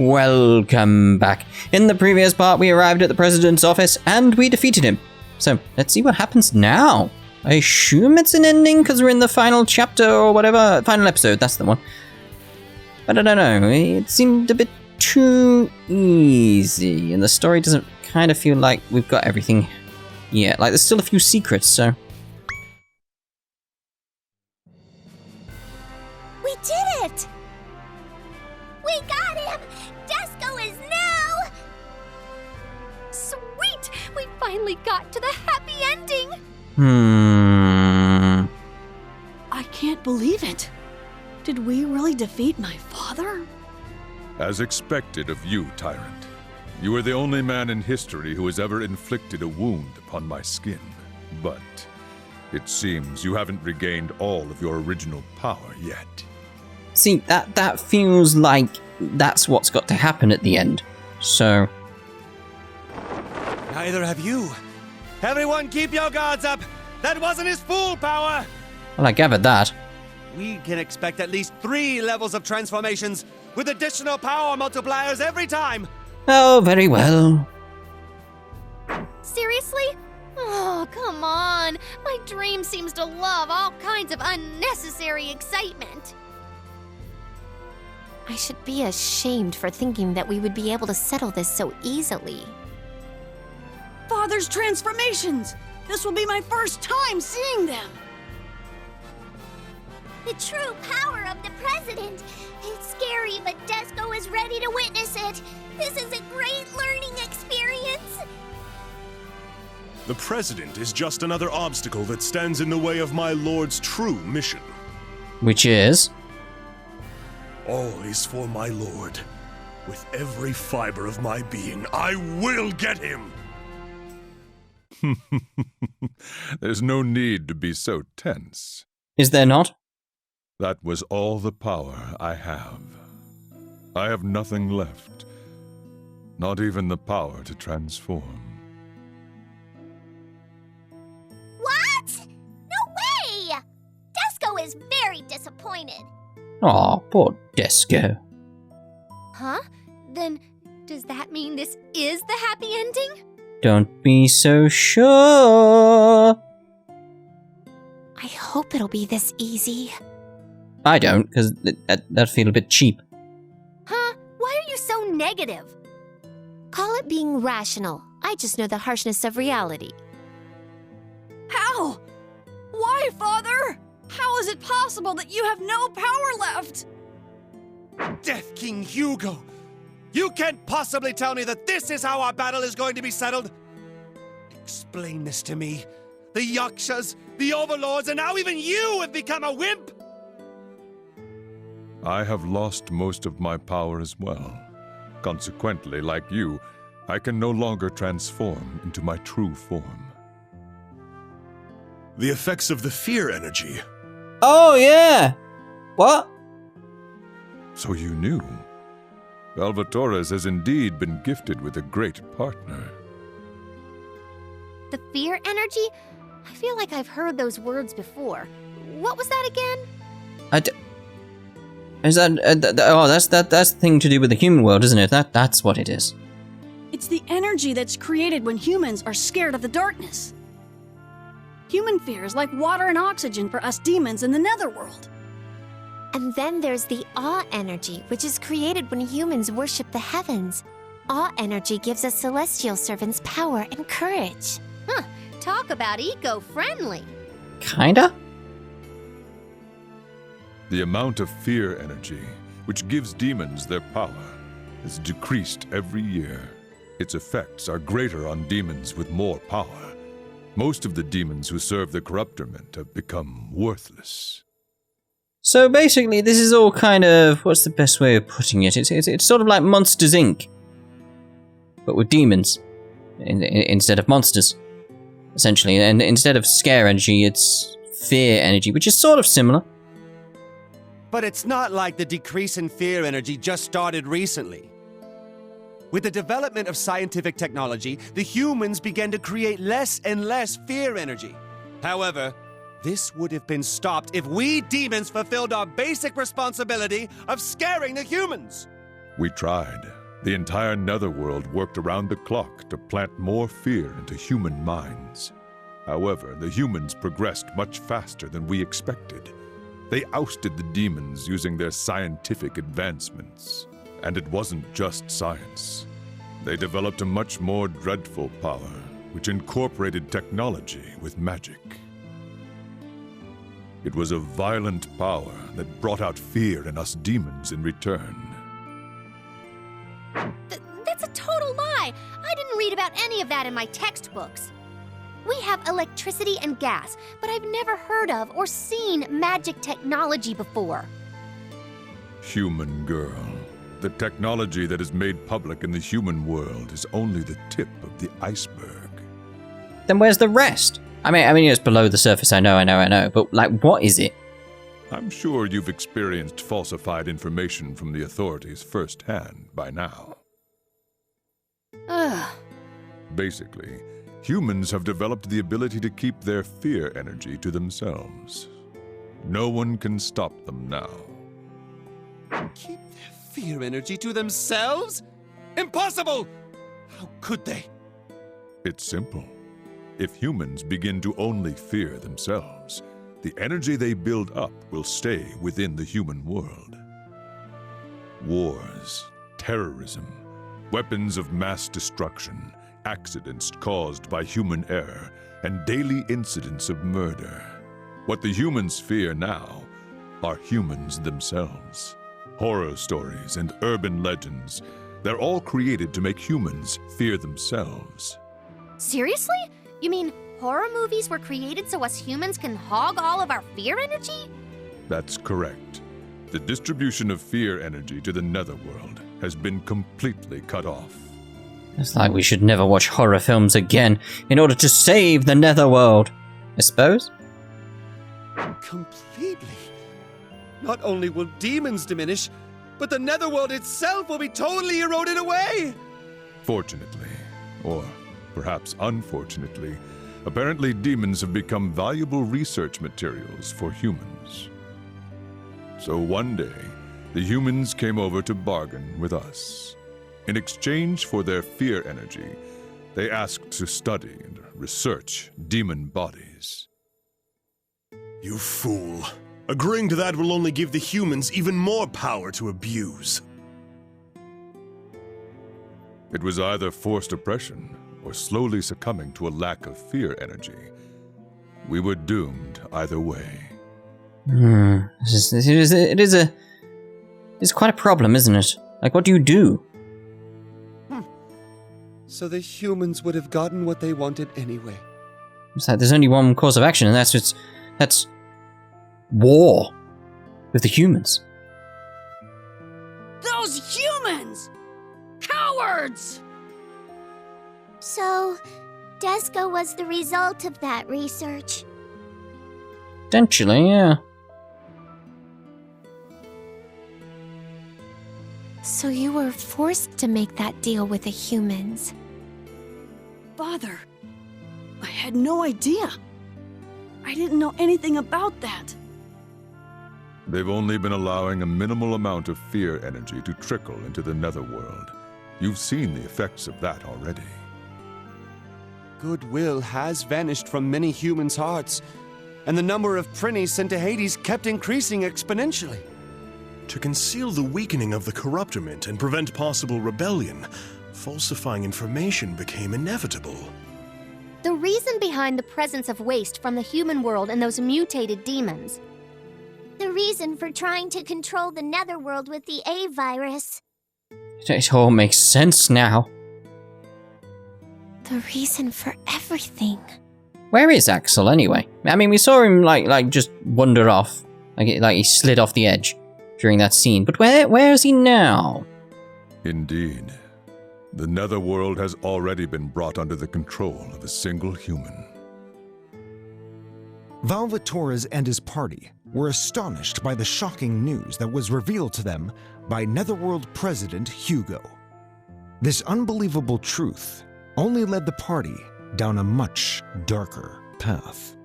Welcome back. In the previous part, we arrived at the president's office and we defeated him. So let's see what happens now. I assume it's an ending because we're in the final chapter or whatever. Final episode, that's the one. But I don't know, it seemed a bit too easy and the story doesn't kind of feel like we've got everything yet. Like there's still a few secrets, so... We did it! We got him! Desco is now... Sweet! We finally got to the happy ending! I can't believe it. Did we really defeat my father? As expected of you, Tyrant. You are the only man in history who has ever inflicted a wound upon my skin. But it seems you haven't regained all of your original power yet. See, that feels like that's what's got to happen at the end. So... Neither have you. Everyone keep your guards up! That wasn't his full power! Well, I gathered that. We can expect at least 3 levels of transformations, with additional power multipliers every time! Oh, very well. Seriously? Oh, come on. My dream seems to love all kinds of unnecessary excitement. I should be ashamed for thinking that we would be able to settle this so easily. Father's transformations! This will be my first time seeing them! The true power of the president! It's scary, but Desco is ready to witness it! This is a great learning experience! The president is just another obstacle that stands in the way of my lord's true mission. Which is? All is for my lord. With every fiber of my being, I will get him! There's no need to be so tense. Is there not? That was all the power I have. I have nothing left. Not even the power to transform. What? No way! Desco is very disappointed. Aw, poor Desco. Huh? Then, does that mean this is the happy ending? Don't be so sure. I hope it'll be this easy. I don't, because that'd feel a bit cheap. Huh? Why are you so negative? Call it being rational. I just know the harshness of reality. How? Why, Father? How is it possible that you have no power left? Death King Hugo! You can't possibly tell me that this is how our battle is going to be settled! Explain this to me. The Yakshas, the Overlords, and now even you have become a wimp! I have lost most of my power as well. Consequently, like you, I can no longer transform into my true form. The effects of the fear energy. Oh, yeah! What? So you knew. Valvatorez has indeed been gifted with a great partner. The fear energy? I feel like I've heard those words before. What was that again? Is that that's the thing to do with the human world, isn't it? That's what it is. It's the energy that's created when humans are scared of the darkness. Human fear is like water and oxygen for us demons in the netherworld. And then there's the awe energy, which is created when humans worship the heavens. Awe energy gives us celestial servants power and courage. Huh. Talk about eco-friendly. Kinda? The amount of fear energy, which gives demons their power, is decreased every year. Its effects are greater on demons with more power. Most of the demons who serve the corruptorment have become worthless. So basically, this is all kind of... What's the best way of putting it? It's sort of like Monsters, Inc. But with demons. Instead of monsters. Essentially. And instead of scare energy, it's fear energy, which is sort of similar. But it's not like the decrease in fear energy just started recently. With the development of scientific technology, the humans began to create less and less fear energy. However, this would have been stopped if we demons fulfilled our basic responsibility of scaring the humans. We tried, The entire netherworld worked around the clock to plant more fear into human minds. However, the humans progressed much faster than we expected. They ousted the demons using their scientific advancements. And it wasn't just science. They developed a much more dreadful power, which incorporated technology with magic. It was a violent power that brought out fear in us demons in return. That's a total lie! I didn't read about any of that in my textbooks. We have electricity and gas, but I've never heard of or seen magic technology before. Human girl. The technology that is made public in the human world is only the tip of the iceberg. Then where's the rest? I mean, it's below the surface, I know, but, like, what is it? I'm sure you've experienced falsified information from the authorities firsthand by now. Ugh. Basically, humans have developed the ability to keep their fear energy to themselves. No one can stop them now. Keep their fear energy to themselves? Impossible! How could they? It's simple. If humans begin to only fear themselves, the energy they build up will stay within the human world. Wars, terrorism, weapons of mass destruction, accidents caused by human error, and daily incidents of murder. What the humans fear now are humans themselves. Horror stories and urban legends, they're all created to make humans fear themselves. Seriously? You mean horror movies were created so us humans can hog all of our fear energy? That's correct. The distribution of fear energy to the netherworld has been completely cut off. It's like we should never watch horror films again in order to save the netherworld, I suppose? Completely. Not only will demons diminish, but the netherworld itself will be totally eroded away! Fortunately, or perhaps unfortunately, apparently demons have become valuable research materials for humans. So one day, the humans came over to bargain with us. In exchange for their fear energy, they asked to study and research demon bodies. You fool. Agreeing to that will only give the humans even more power to abuse. It was either forced oppression or slowly succumbing to a lack of fear energy. We were doomed either way. It's quite a problem, isn't it? Like, what do you do? So the humans would have gotten what they wanted anyway. It's like there's only one course of action, and that's war with the humans. Those humans! Cowards! So, Desco was the result of that research. Potentially, yeah. So you were forced to make that deal with the humans. Father, I had no idea. I didn't know anything about that. They've only been allowing a minimal amount of fear energy to trickle into the netherworld. You've seen the effects of that already. Goodwill has vanished from many humans' hearts, and the number of Prinnies sent to Hades kept increasing exponentially. To conceal the weakening of the corruptiment and prevent possible rebellion, falsifying information became inevitable. The reason behind the presence of waste from the human world and those mutated demons. The reason for trying to control the netherworld with the A virus. It all makes sense now. The reason for everything. Where is Axel anyway? I mean, we saw him like just wander off, like he slid off the edge during that scene. But where is he now? Indeed. The netherworld has already been brought under the control of a single human. Valvatorez and his party were astonished by the shocking news that was revealed to them by Netherworld President Hugo. This unbelievable truth only led the party down a much darker path.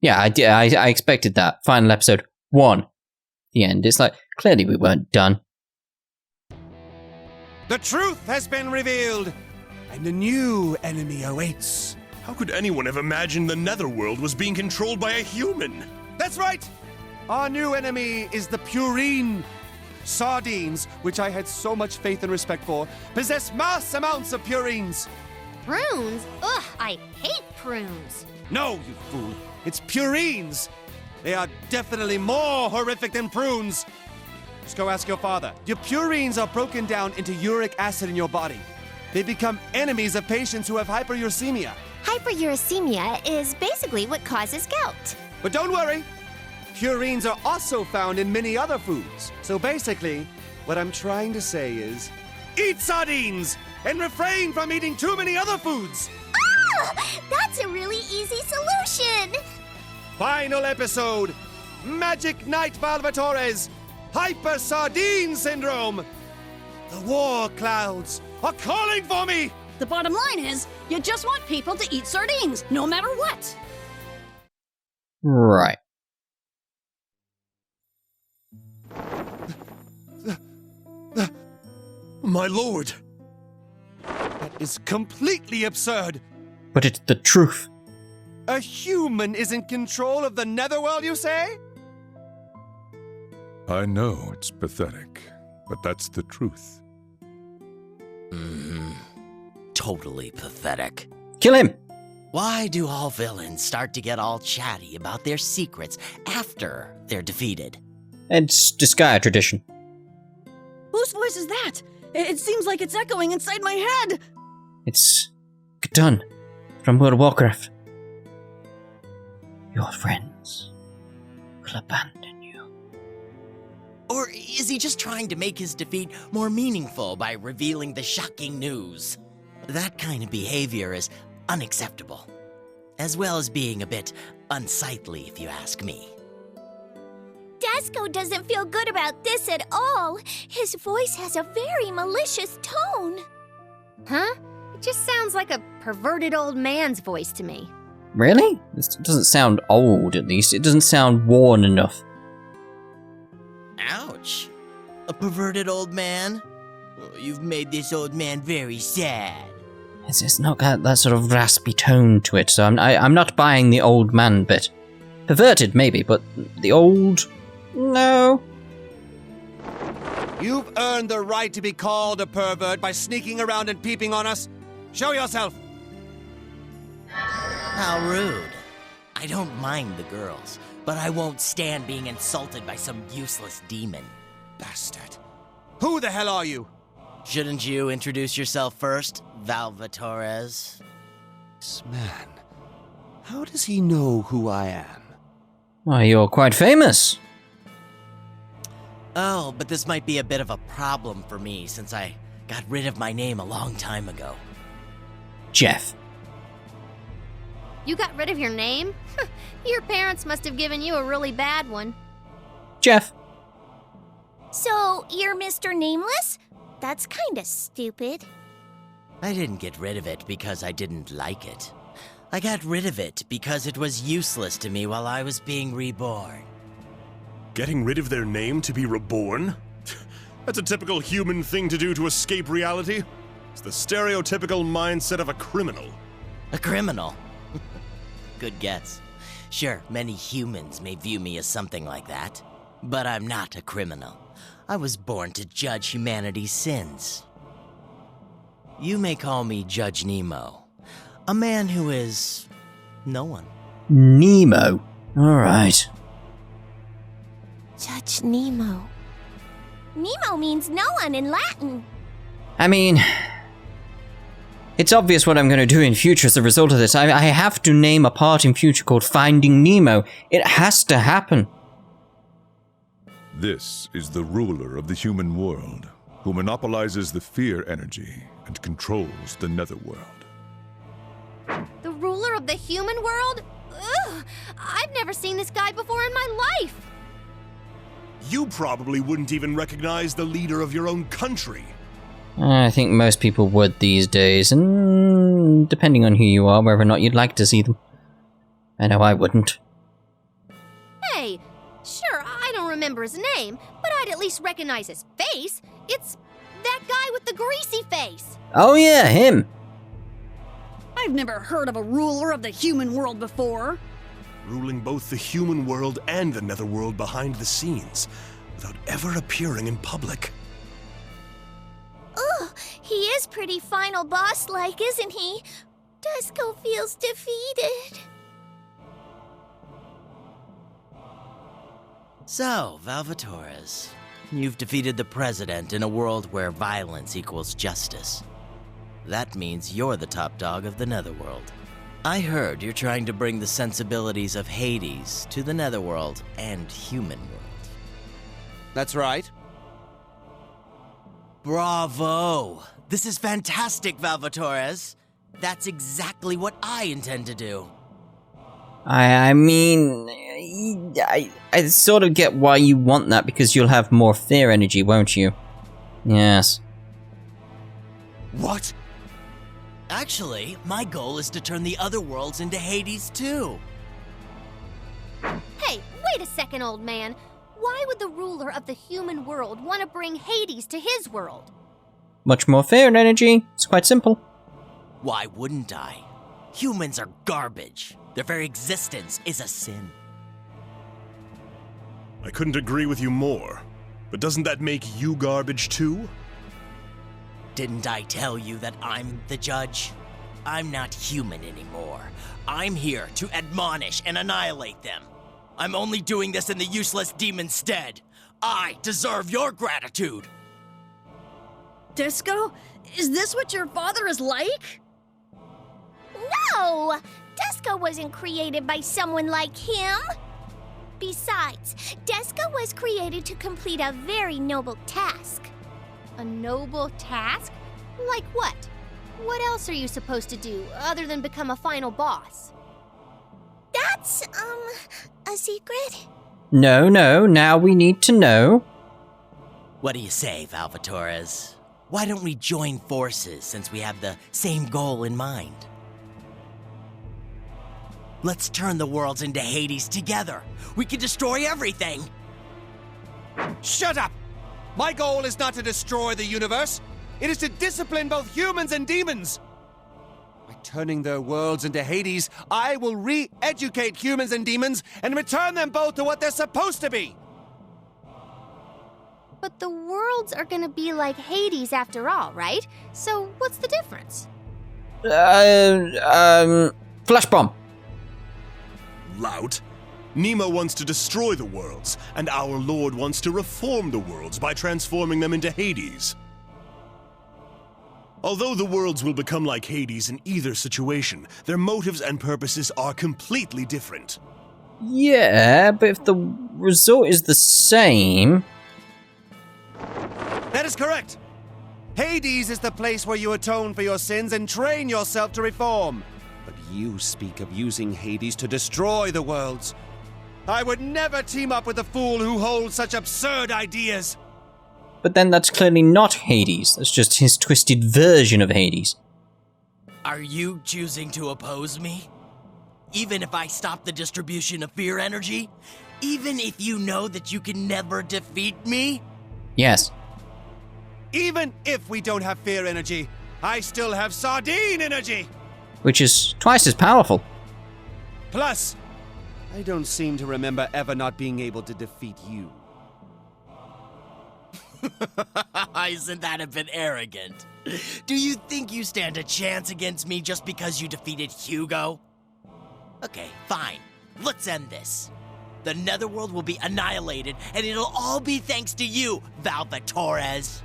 Yeah, I expected that. Final episode 1. the end. It's like, clearly we weren't done. The truth has been revealed, and a new enemy awaits. How could anyone have imagined the Netherworld was being controlled by a human? That's right! Our new enemy is the Purine. Sardines, which I had so much faith and respect for, possess mass amounts of purines. Prunes? Ugh, I hate prunes. No, you fool. It's purines. They are definitely more horrific than prunes. Just go ask your father. Your purines are broken down into uric acid in your body. They become enemies of patients who have hyperuricemia. Hyperuricemia is basically what causes gout. But don't worry. Purines are also found in many other foods. So basically, what I'm trying to say is, eat sardines and refrain from eating too many other foods. Ah! That's a really easy solution! Final episode, Magic Knight Valvatorez, Hyper Sardine Syndrome. The war clouds are calling for me! The bottom line is, you just want people to eat sardines, no matter what. Right. My lord! That is completely absurd. But it's the truth. A human is in control of the Netherworld, you say? I know it's pathetic, but that's the truth. Totally pathetic. Kill him! Why do all villains start to get all chatty about their secrets after they're defeated? It's Disgaea tradition. Whose voice is that? It seems like it's echoing inside my head. It's G'Dun from World of Warcraft. Your friends will abandon you. Or is he just trying to make his defeat more meaningful by revealing the shocking news? That kind of behavior is unacceptable, as well as being a bit unsightly, if you ask me. Desco doesn't feel good about this at all. His voice has a very malicious tone. Huh? It just sounds like a perverted old man's voice to me. Really? This doesn't sound old, at least. It doesn't sound worn enough. Ouch. A perverted old man? Oh, you've made this old man very sad. It's not got that sort of raspy tone to it, so I'm not buying the old man bit. Perverted, maybe, but the old... No. You've earned the right to be called a pervert by sneaking around and peeping on us. Show yourself. How rude. I don't mind the girls, but I won't stand being insulted by some useless demon. Bastard. Who the hell are you? Shouldn't you introduce yourself first, Valvatorez? This man. How does he know who I am? Why, you're quite famous. Oh, but this might be a bit of a problem for me since I got rid of my name a long time ago. Jeff. You got rid of your name? Your parents must have given you a really bad one. Jeff. So, you're Mr. Nameless? That's kinda stupid. I didn't get rid of it because I didn't like it. I got rid of it because it was useless to me while I was being reborn. Getting rid of their name to be reborn? That's a typical human thing to do to escape reality. It's the stereotypical mindset of a criminal. A criminal? Good guess. Sure, many humans may view me as something like that, but I'm not a criminal. I was born to judge humanity's sins. You may call me Judge Nemo, a man who is no one. Nemo. Alright. Judge Nemo. Nemo means no one in Latin. I mean... It's obvious what I'm going to do in future as a result of this. I have to name a part in future called Finding Nemo. It has to happen. This is the ruler of the human world, who monopolizes the fear energy and controls the netherworld. The ruler of the human world? Ugh! I've never seen this guy before in my life! You probably wouldn't even recognize the leader of your own country. I think most people would these days, and depending on who you are, whether or not you'd like to see them. I know I wouldn't. Hey, sure, I don't remember remember his name, but I'd at least recognize his face. It's that guy with the greasy face. Oh yeah, him. I've never heard of a ruler of the human world before. Ruling both the human world and the netherworld behind the scenes, without ever appearing in public. Ugh, he is pretty final boss-like, isn't he? Desco feels defeated. So, Valvatorez, you've defeated the president in a world where violence equals justice. That means you're the top dog of the netherworld. I heard you're trying to bring the sensibilities of Hades to the netherworld and human world. That's right. Bravo! This is fantastic, Valvatorez. That's exactly what I intend to do. I mean, I sort of get why you want that, because you'll have more fear energy, won't you? Yes. What? Actually, my goal is to turn the other worlds into Hades too. Hey, wait a second, old man. Why would the ruler of the human world want to bring Hades to his world? Much more fear energy. It's quite simple. Why wouldn't I? Humans are garbage. Their very existence is a sin. I couldn't agree with you more. But doesn't that make you garbage too? Didn't I tell you that I'm the judge? I'm not human anymore. I'm here to admonish and annihilate them. I'm only doing this in the useless demon's stead. I deserve your gratitude. Desco? Is this what your father is like? No! Desco wasn't created by someone like him. Besides, Desco was created to complete a very noble task. A noble task? Like what? What else are you supposed to do, other than become a final boss? That's, a secret? No, now we need to know. What do you say, Valvatorez? Why don't we join forces since we have the same goal in mind? Let's turn the worlds into Hades together. We can destroy everything. Shut up! My goal is not to destroy the universe. It is to discipline both humans and demons. By turning their worlds into Hades, I will re-educate humans and demons and return them both to what they're supposed to be. But the worlds are gonna be like Hades after all, right? So what's the difference? Flash bomb. Lout. Nemo wants to destroy the worlds, and our Lord wants to reform the worlds by transforming them into Hades. Although the worlds will become like Hades in either situation, their motives and purposes are completely different. Yeah, but if the result is the same... That is correct. Hades is the place where you atone for your sins and train yourself to reform. But you speak of using Hades to destroy the worlds. I would never team up with a fool who holds such absurd ideas. But then that's clearly not Hades. That's just his twisted version of Hades. Are you choosing to oppose me? Even if I stop the distribution of fear energy? Even if you know that you can never defeat me? Yes. Even if we don't have fear energy, I still have sardine energy. Which is twice as powerful. Plus, I don't seem to remember ever not being able to defeat you. Isn't that a bit arrogant? Do you think you stand a chance against me just because you defeated Hugo? Okay, fine. Let's end this. The Netherworld will be annihilated, and it'll all be thanks to you, Valvatorez.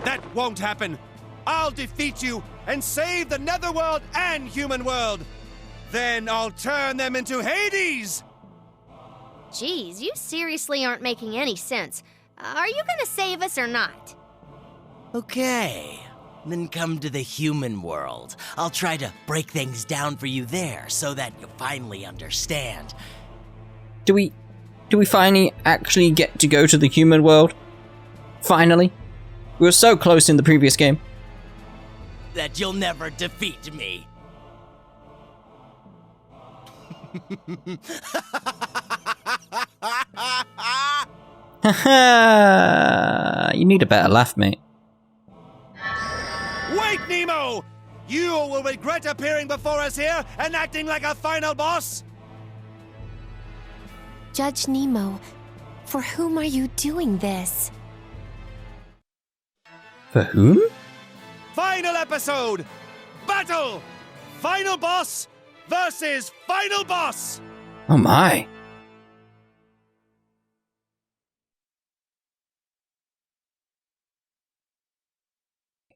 That won't happen. I'll defeat you and save the Netherworld and human world. Then I'll turn them into Hades! Geez, you seriously aren't making any sense. Are you gonna save us or not? Okay, then come to the human world. I'll try to break things down for you there so that you'll finally understand. Do we finally actually get to go to the human world? Finally? We were so close in the previous game. That you'll never defeat me. Haha! You need a better laugh, mate. Wait, Nemo! You will regret appearing before us here and acting like a final boss! Judge Nemo, for whom are you doing this? For whom? Final episode! Battle! Final boss versus final boss! Oh my.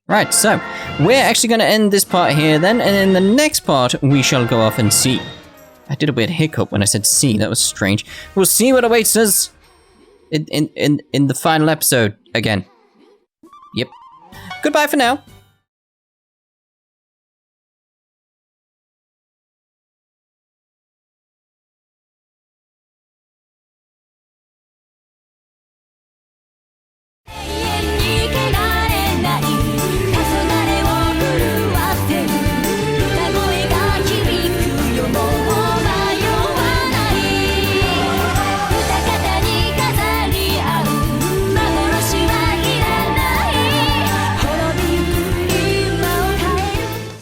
Right, so we're actually going to end this part here then, and in the next part we shall go off and see. I did a weird hiccup when I said see, that was strange. We'll see what awaits us in the final episode again. Yep. Goodbye for now.